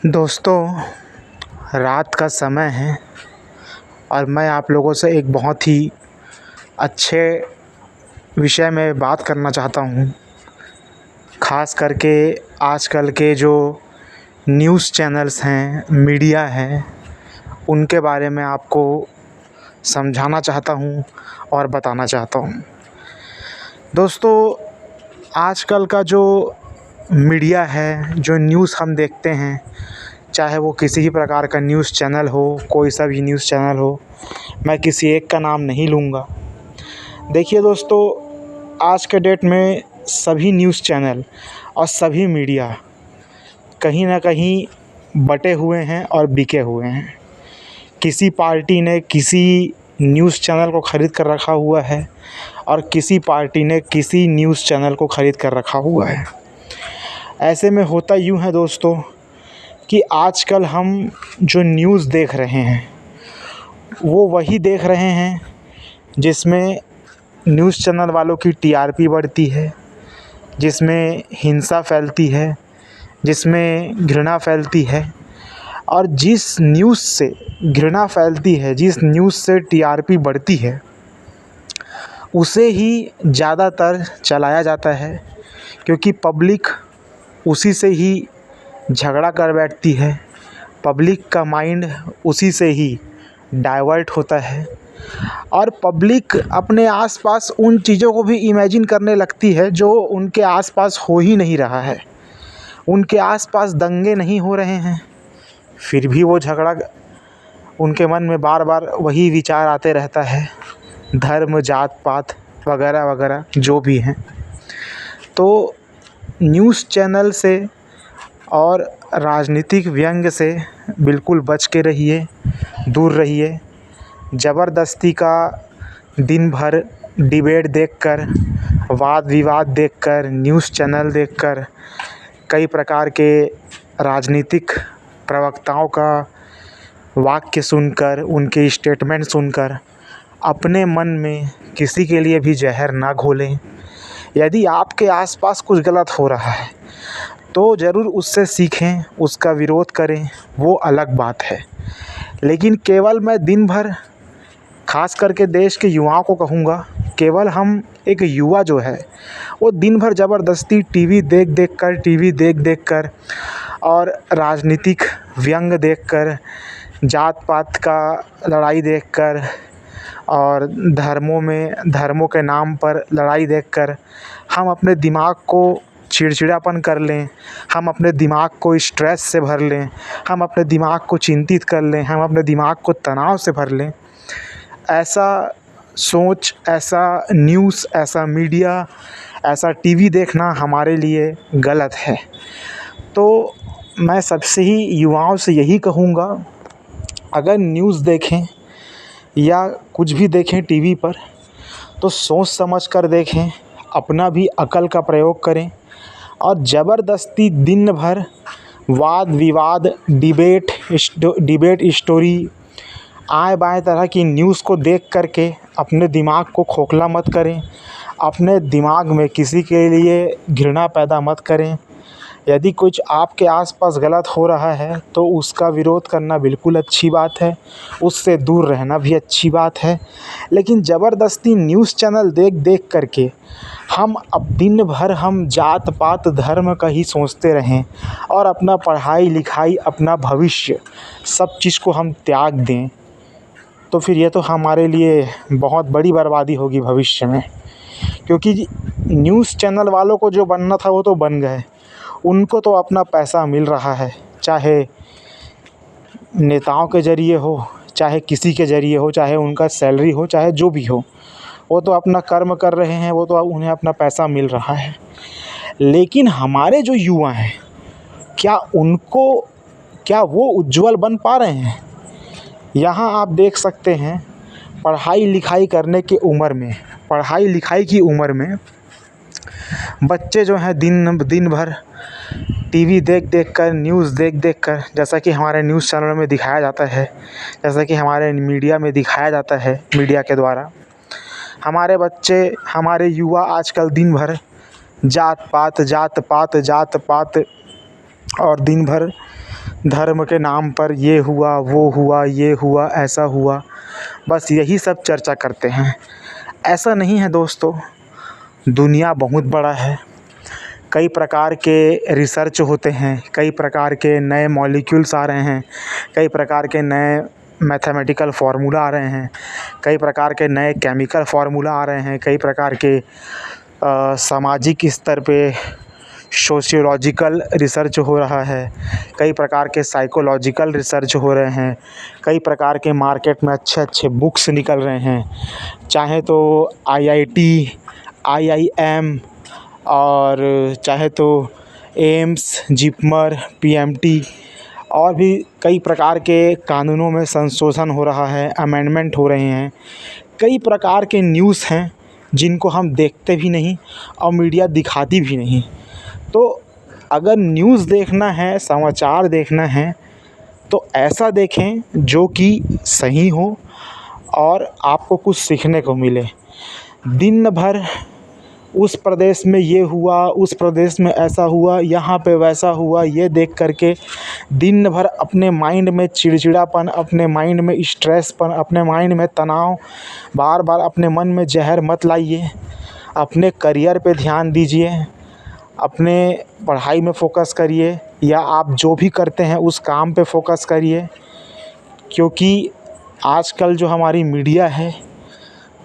दोस्तों, रात का समय है और मैं आप लोगों से एक बहुत ही अच्छे विषय में बात करना चाहता हूँ। ख़ास करके आजकल के जो न्यूज़ चैनल्स हैं, मीडिया है, उनके बारे में आपको समझाना चाहता हूँ और बताना चाहता हूँ। दोस्तों, आजकल का जो मीडिया है, जो न्यूज़ हम देखते हैं, चाहे वो किसी भी प्रकार का न्यूज़ चैनल हो, कोई सा भी न्यूज़ चैनल हो, मैं किसी एक का नाम नहीं लूँगा। देखिए दोस्तों, आज के डेट में सभी न्यूज़ चैनल और सभी मीडिया कहीं ना कहीं बटे हुए हैं और बिके हुए हैं। किसी पार्टी ने किसी न्यूज़ चैनल को ख़रीद कर रखा हुआ है और किसी पार्टी ने किसी न्यूज़ चैनल को ख़रीद कर रखा हुआ है। ऐसे में होता यूँ है दोस्तों कि आजकल हम जो न्यूज़ देख रहे हैं वो वही देख रहे हैं जिसमें न्यूज़ चैनल वालों की टीआरपी बढ़ती है, जिसमें हिंसा फैलती है, जिसमें घृणा फैलती है। और जिस न्यूज़ से घृणा फैलती है, जिस न्यूज़ से टीआरपी बढ़ती है, उसे ही ज़्यादातर चलाया जाता है, क्योंकि पब्लिक उसी से ही झगड़ा कर बैठती है। पब्लिक का माइंड उसी से ही डाइवर्ट होता है और पब्लिक अपने आसपास उन चीज़ों को भी इमेजिन करने लगती है जो उनके आसपास हो ही नहीं रहा है। उनके आसपास दंगे नहीं हो रहे हैं, फिर भी वो झगड़ा, उनके मन में बार बार वही विचार आते रहता है, धर्म, जात पात वगैरह वगैरह जो भी हैं। तो न्यूज़ चैनल से और राजनीतिक व्यंग्य से बिल्कुल बच के रहिए, दूर रहिए। ज़बरदस्ती का दिन भर डिबेट देखकर, वाद विवाद देखकर, न्यूज़ चैनल देखकर, कई प्रकार के राजनीतिक प्रवक्ताओं का वाक्य सुनकर, उनके स्टेटमेंट सुनकर अपने मन में किसी के लिए भी जहर ना घोलें। यदि आपके आसपास कुछ गलत हो रहा है तो ज़रूर उससे सीखें, उसका विरोध करें, वो अलग बात है। लेकिन केवल मैं दिन भर, ख़ास करके देश के युवाओं को कहूँगा, केवल हम एक युवा जो है वो दिन भर ज़बरदस्ती टीवी देख कर और राजनीतिक व्यंग्य देखकर, जात पात का लड़ाई देखकर और धर्मों के नाम पर लड़ाई देखकर हम अपने दिमाग को चिड़चिड़ापन कर लें, हम अपने दिमाग को स्ट्रेस से भर लें, हम अपने दिमाग को चिंतित कर लें, हम अपने दिमाग को तनाव से भर लें। ऐसा सोच, ऐसा न्यूज़, ऐसा मीडिया, ऐसा टीवी देखना हमारे लिए गलत है। तो मैं सबसे ही युवाओं से यही कहूँगा, अगर न्यूज़ देखें या कुछ भी देखें टीवी पर तो सोच समझ कर देखें, अपना भी अकल का प्रयोग करें। और ज़बरदस्ती दिन भर वाद विवाद, डिबेट स्टोरी, आए बाएं तरह की न्यूज़ को देख कर के अपने दिमाग को खोखला मत करें, अपने दिमाग में किसी के लिए घृणा पैदा मत करें। यदि कुछ आपके आसपास गलत हो रहा है तो उसका विरोध करना बिल्कुल अच्छी बात है, उससे दूर रहना भी अच्छी बात है। लेकिन ज़बरदस्ती न्यूज़ चैनल देख कर के हम अब दिन भर हम जात पात धर्म का ही सोचते रहें और अपना पढ़ाई लिखाई, अपना भविष्य, सब चीज़ को हम त्याग दें, तो फिर ये तो हमारे लिए बहुत बड़ी बर्बादी होगी भविष्य में। क्योंकि न्यूज़ चैनल वालों को जो बनना था वो तो बन गए, उनको तो अपना पैसा मिल रहा है, चाहे नेताओं के ज़रिए हो, चाहे किसी के ज़रिए हो, चाहे उनका सैलरी हो, चाहे जो भी हो, वो तो अपना कर्म कर रहे हैं, वो तो उन्हें अपना पैसा मिल रहा है। लेकिन हमारे जो युवा हैं, क्या वो उज्जवल बन पा रहे हैं? यहाँ आप देख सकते हैं, पढ़ाई लिखाई की उम्र में बच्चे जो हैं दिन भर टीवी देख कर, न्यूज़ देख कर, जैसा कि हमारे न्यूज़ चैनल में दिखाया जाता है, जैसा कि हमारे मीडिया में दिखाया जाता है, मीडिया के द्वारा हमारे बच्चे, हमारे युवा आजकल दिन भर जात पात और दिन भर धर्म के नाम पर ये हुआ, वो हुआ, ये हुआ, ऐसा हुआ, बस यही सब चर्चा करते हैं। ऐसा नहीं है दोस्तों, दुनिया बहुत बड़ा है। कई प्रकार के रिसर्च होते हैं, कई प्रकार के नए मॉलिक्यूल्स आ रहे हैं, कई प्रकार के नए मैथमेटिकल फार्मूला आ रहे हैं, कई प्रकार के नए केमिकल फार्मूला आ रहे हैं, कई प्रकार के सामाजिक स्तर पे सोशियोलॉजिकल रिसर्च हो रहा है, कई प्रकार के साइकोलॉजिकल रिसर्च हो रहे हैं, कई प्रकार के मार्केट में अच्छे अच्छे बुक्स निकल रहे हैं, चाहे तो आईआईटी, आईआईएम और चाहे तो एम्स, जिपमर, पीएमटी और भी कई प्रकार के कानूनों में संशोधन हो रहा है, अमेंडमेंट हो रहे हैं। कई प्रकार के न्यूज़ हैं जिनको हम देखते भी नहीं और मीडिया दिखाती भी नहीं। तो अगर न्यूज़ देखना है, समाचार देखना है, तो ऐसा देखें जो कि सही हो और आपको कुछ सीखने को मिले। दिन भर उस प्रदेश में ये हुआ, उस प्रदेश में ऐसा हुआ, यहाँ पे वैसा हुआ, ये देख करके दिन भर अपने माइंड में चिड़चिड़ापन, अपने माइंड में स्ट्रेसपन, अपने माइंड में तनाव, बार बार अपने मन में जहर मत लाइए। अपने करियर पे ध्यान दीजिए, अपने पढ़ाई में फ़ोकस करिए, या आप जो भी करते हैं उस काम पे फ़ोकस करिए। क्योंकि आजकल जो हमारी मीडिया है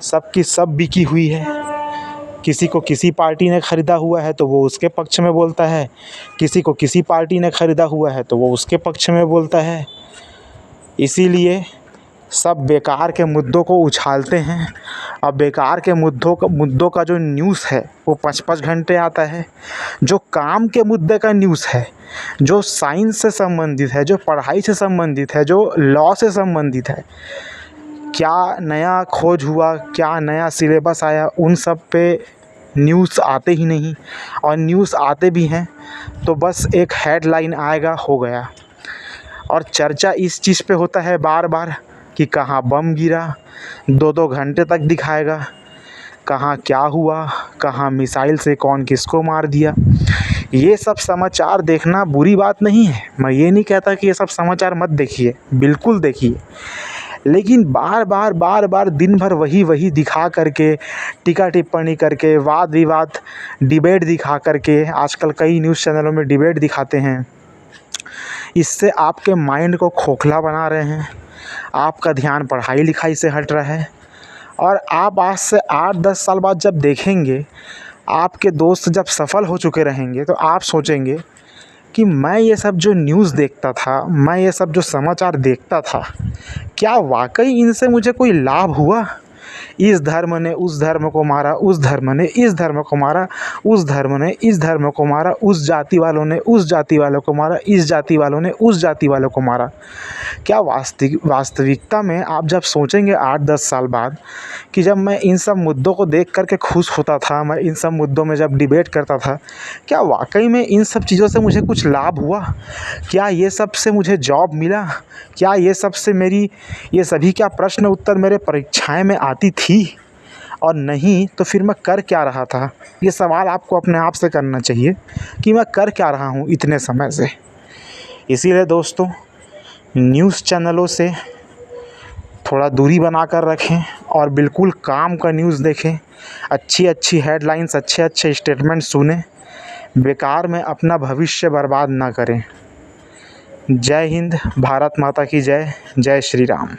सब की सब बिकी हुई है। किसी को किसी पार्टी ने ख़रीदा हुआ है तो वो उसके पक्ष में बोलता है, किसी को किसी पार्टी ने ख़रीदा हुआ है तो वो उसके पक्ष में बोलता है। इसीलिए सब बेकार के मुद्दों को उछालते हैं और बेकार के मुद्दों का जो न्यूज़ है वो 5-5 घंटे आता है। जो काम के मुद्दे का न्यूज़ है, जो साइंस से संबंधित है, जो पढ़ाई से संबंधित है, जो लॉ से संबंधित है, क्या नया खोज हुआ, क्या नया सिलेबस आया, उन सब पे न्यूज़ आते ही नहीं। और न्यूज़ आते भी हैं तो बस एक हेडलाइन आएगा, हो गया। और चर्चा इस चीज़ पे होता है बार बार कि कहाँ बम गिरा, 2-2 घंटे तक दिखाएगा, कहाँ क्या हुआ, कहाँ मिसाइल से कौन किसको मार दिया। ये सब समाचार देखना बुरी बात नहीं है, मैं ये नहीं कहता कि ये सब समाचार मत देखिए, बिल्कुल देखिए। लेकिन बार बार दिन भर वही दिखा करके, टीका टिप्पणी करके, वाद विवाद, डिबेट दिखा करके, आजकल कई न्यूज़ चैनलों में डिबेट दिखाते हैं, इससे आपके माइंड को खोखला बना रहे हैं। आपका ध्यान पढ़ाई लिखाई से हट रहा है। और आप आज से 8-10 साल बाद जब देखेंगे, आपके दोस्त जब सफल हो चुके रहेंगे, तो आप सोचेंगे कि मैं ये सब जो न्यूज़ देखता था, मैं ये सब जो समाचार देखता था, क्या वाकई इनसे मुझे कोई लाभ हुआ? इस धर्म ने उस धर्म को मारा, उस धर्म ने इस धर्म को मारा, उस धर्म ने इस धर्म को मारा, उस जाति वालों ने उस जाति वालों को मारा, इस जाति वालों ने उस जाति वालों को मारा। क्या वास्तविकता में आप जब सोचेंगे 8-10 साल बाद कि जब मैं इन सब मुद्दों को देख कर के खुश होता था, मैं इन सब मुद्दों में जब डिबेट करता था, क्या वाकई में इन सब चीज़ों से मुझे कुछ लाभ हुआ? क्या ये सब से मुझे जॉब मिला? क्या ये सब से ये सभी क्या प्रश्न उत्तर मेरे परीक्षाएं में आती थी? और नहीं तो फिर मैं कर क्या रहा था? ये सवाल आपको अपने आप से करना चाहिए कि मैं कर क्या रहा हूँ इतने समय से। इसीलिए दोस्तों, न्यूज़ चैनलों से थोड़ा दूरी बना कर रखें और बिल्कुल काम का न्यूज़ देखें। अच्छी हेडलाइंस, अच्छे स्टेटमेंट सुनें। बेकार में अपना भविष्य बर्बाद ना करें। जय हिंद, भारत माता की जय। जय श्री राम।